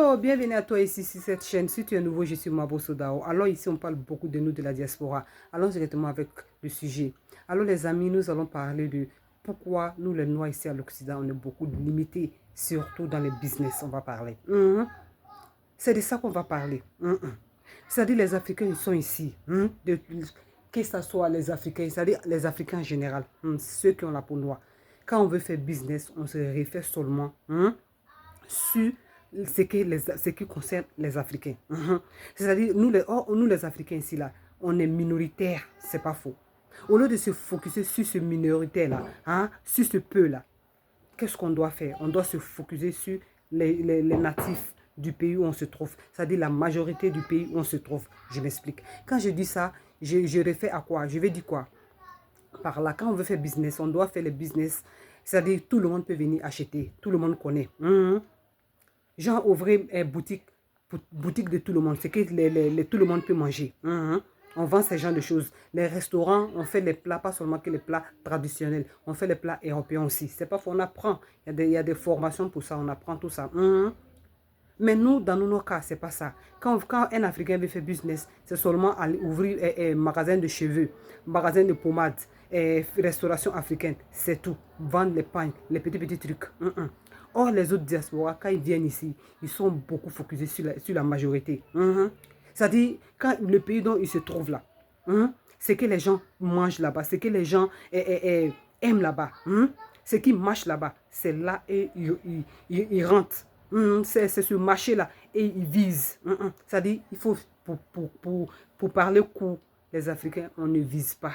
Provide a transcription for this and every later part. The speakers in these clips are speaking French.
Hello, bienvenue à toi ici sur cette chaîne. Si tu es nouveau, je suis Mabo Sodao. Alors ici, on parle beaucoup de nous de la diaspora. Allons directement avec le sujet. Alors les amis, nous allons parler de pourquoi nous les Noirs ici à l'Occident, on est beaucoup limités, surtout dans les business, on va parler. C'est de ça qu'on va parler. C'est-à-dire les Africains, ils sont ici. Que ce soit les Africains, c'est-à-dire les Africains en général, ceux qui ont la peau noire. Quand on veut faire business, on se réfère seulement sur ce qui concerne les Africains. C'est-à-dire, nous les Africains ici, là, on est minoritaires, c'est pas faux. Au lieu de se focuser sur ce minoritaire-là, sur ce peu-là, qu'est-ce qu'on doit faire? On doit se focuser sur les natifs du pays où on se trouve, c'est-à-dire la majorité du pays où on se trouve. Je m'explique. Quand je dis ça, je réfère à quoi? Je vais dire quoi? Par là, quand on veut faire business, on doit faire le business, c'est-à-dire tout le monde peut venir acheter, tout le monde connaît. Genre ouvrir une boutique de tout le monde, c'est que tout le monde peut manger. On vend ce genre de choses. Les restaurants, on fait les plats, pas seulement que les plats traditionnels, on fait les plats européens aussi. C'est pas faux, on apprend. Il y a des formations pour ça, on apprend tout ça. Mais nous, dans nos cas, c'est pas ça. Quand un Africain veut faire business, c'est seulement aller ouvrir un magasin de cheveux, magasin de pommade, restauration africaine, c'est tout. Vendre les pagnes, les petits trucs. Or, les autres diasporas, quand ils viennent ici, ils sont beaucoup focusés sur la majorité. C'est-à-dire, quand le pays dont ils se trouvent là, c'est que les gens mangent là-bas, c'est que les gens aiment là-bas, ce qui marche là-bas, c'est là et ils rentrent. C'est ce marché-là et ils visent. C'est-à-dire, il faut, pour parler court, les Africains, on ne vise pas.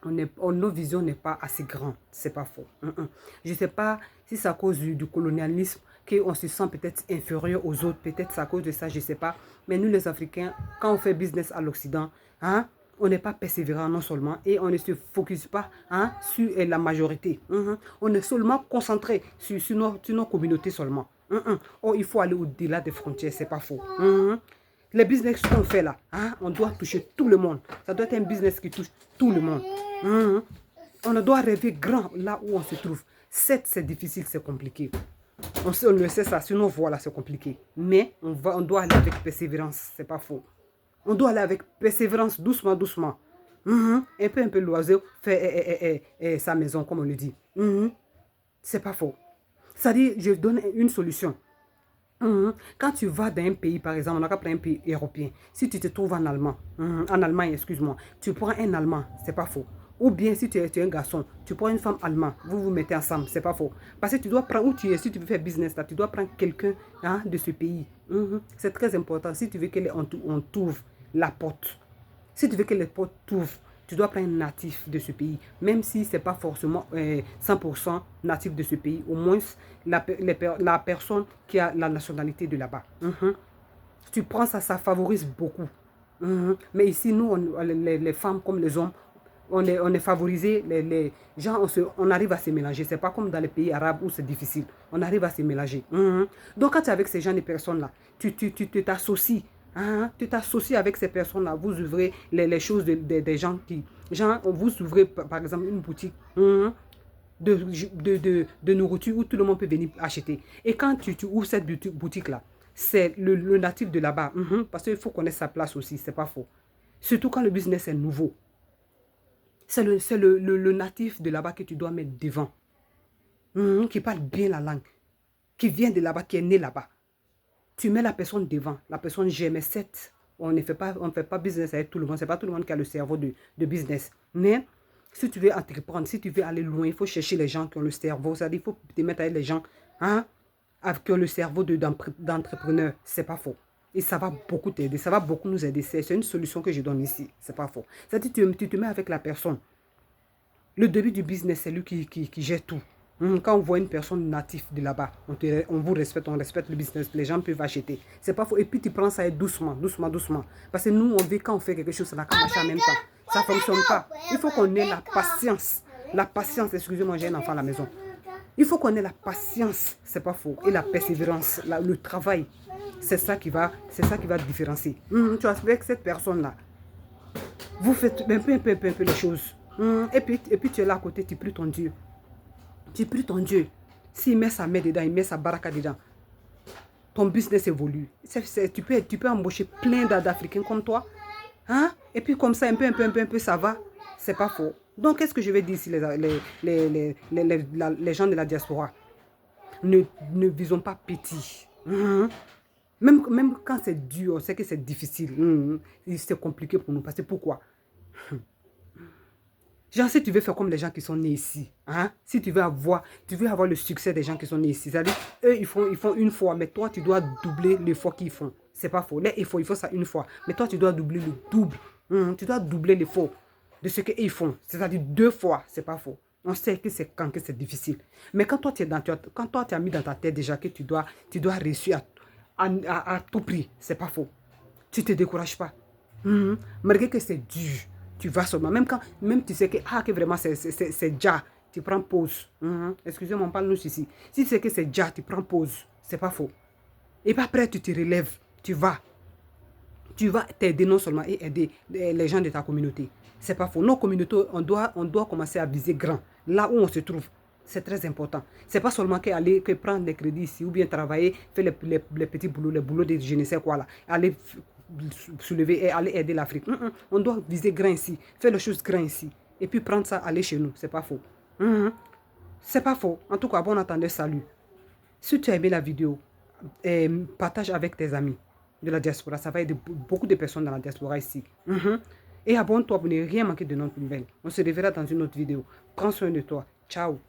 Nos visions n'est pas assez grande, c'est pas faux. Je ne sais pas si c'est à cause du colonialisme qu'on se sent peut-être inférieur aux autres, peut-être c'est à cause de ça, je ne sais pas. Mais nous les Africains, quand on fait business à l'Occident, on n'est pas persévérant non seulement et on ne se focus pas sur la majorité. On est seulement concentré sur nos communautés seulement. Or, il faut aller au-delà des frontières, c'est pas faux. Les business qu'on fait là, on doit toucher tout le monde. Ça doit être un business qui touche tout le monde. On doit rêver grand là où on se trouve. Certes, c'est difficile, c'est compliqué. On le sait ça, sinon voilà, c'est compliqué. Mais on doit aller avec persévérance, c'est pas faux. On doit aller avec persévérance, doucement, doucement. Un peu l'oiseau fait sa maison, comme on le dit. C'est pas faux. C'est-à-dire, je donne une solution. Quand tu vas dans un pays, par exemple, on a qu'à prendre un pays européen. Si tu te trouves en Allemagne, excuse-moi, tu prends un Allemand, c'est pas faux. Ou bien si tu es un garçon, tu prends une femme allemande, vous vous mettez ensemble, c'est pas faux. Parce que tu dois prendre où tu es, si tu veux faire business là, tu dois prendre quelqu'un de ce pays. C'est très important. Si tu veux qu'on t'ouvre la porte, si tu veux que les portes t'ouvrent, tu dois prendre un natif de ce pays. Même si ce n'est pas forcément 100% natif de ce pays, au moins la personne qui a la nationalité de là-bas. Tu prends ça, ça favorise beaucoup. Mais ici, nous, les femmes comme les hommes, on est favorisé, les gens, on arrive à se mélanger. Ce n'est pas comme dans les pays arabes où c'est difficile. On arrive à se mélanger. Donc, quand tu es avec ces gens de personnes-là, tu t'associes. Tu t'associes avec ces personnes-là. Vous ouvrez les choses des gens qui... vous ouvrez, par exemple, une boutique de nourriture où tout le monde peut venir acheter. Et quand tu ouvres cette boutique-là, c'est le natif de là-bas. Parce qu'il faut connaître sa place aussi, c'est pas faux. Surtout quand le business est nouveau. C'est le natif de là-bas que tu dois mettre devant. Qui parle bien la langue. Qui vient de là-bas, qui est né là-bas. Tu mets la personne devant. La personne gère. Mais certes, on ne fait pas business avec tout le monde. Ce n'est pas tout le monde qui a le cerveau de business. Mais si tu veux entreprendre, si tu veux aller loin, il faut chercher les gens qui ont le cerveau. C'est-à-dire il faut te mettre avec les gens qui ont le cerveau d'entrepreneur. Ce n'est pas faux. Et ça va beaucoup t'aider, ça va beaucoup nous aider. C'est une solution que je donne ici, c'est pas faux. C'est-à-dire tu te mets avec la personne. Le début du business, c'est lui qui gère tout. Quand on voit une personne native de là-bas, on vous respecte, on respecte le business, les gens peuvent acheter. C'est pas faux. Et puis tu prends ça doucement, doucement, doucement. Parce que nous, on veut quand on fait quelque chose, ça n'a qu'à marcher en même temps. Ça ne fonctionne pas. Il faut qu'on ait la patience. La patience, excusez-moi, j'ai un enfant à la maison. Il faut qu'on ait la patience, c'est pas faux. Et la persévérance, le travail. C'est ça qui va différencier. Tu vois, avec cette personne-là, vous faites un peu les choses. Et puis tu es là à côté, tu pries ton Dieu. Tu pries ton Dieu. S'il met sa main dedans, il met sa baraka dedans. ton business évolue. Tu peux embaucher plein d'Africains comme toi. Hein? Et puis comme ça, un peu, ça va. C'est pas faux. Donc, qu'est-ce que je vais dire ici, les gens de la diaspora? Ne visons pas petit. Même quand c'est dur, on sait que c'est difficile. C'est compliqué pour nous. Parce que pourquoi? Genre, si tu veux faire comme les gens qui sont nés ici, hein? Si tu veux avoir le succès des gens qui sont nés ici, c'est-à-dire, eux, ils font une fois, mais toi, tu dois doubler l'effort qu'ils font. C'est pas faux. Là, il faut ça une fois. Mais toi, tu dois doubler le double. Tu dois doubler l'effort de ce qu'ils font. C'est-à-dire 2 fois. C'est pas faux. On sait que c'est difficile. Mais quand toi, tu as mis dans ta tête déjà que tu dois réussir à tout prix, c'est pas faux. Tu ne te décourages pas. Malgré que c'est dur, tu vas seulement. Même tu sais que vraiment c'est déjà, tu prends pause. Excusez-moi, on parle nous ici. Si tu sais que c'est déjà, tu prends pause. C'est pas faux. Et puis après, tu te relèves. Tu vas t'aider non seulement et aider les gens de ta communauté. C'est pas faux. Nos communautés, on doit commencer à viser grand. Là où on se trouve, c'est très important. C'est pas seulement que prendre des crédits ici ou bien travailler, faire les petits boulots, les boulots de je ne sais quoi là. Aller soulever et aller aider l'Afrique. On doit viser grand ici, faire les choses grand ici. Et puis prendre ça, aller chez nous. C'est pas faux. C'est pas faux. En tout cas, bon entendeur, salut. Si tu as aimé la vidéo, partage avec tes amis de la diaspora. Ça va aider beaucoup de personnes dans la diaspora ici. Et abonne-toi pour ne rien manquer de notre nouvelle. On se reverra dans une autre vidéo. Prends soin de toi. Ciao.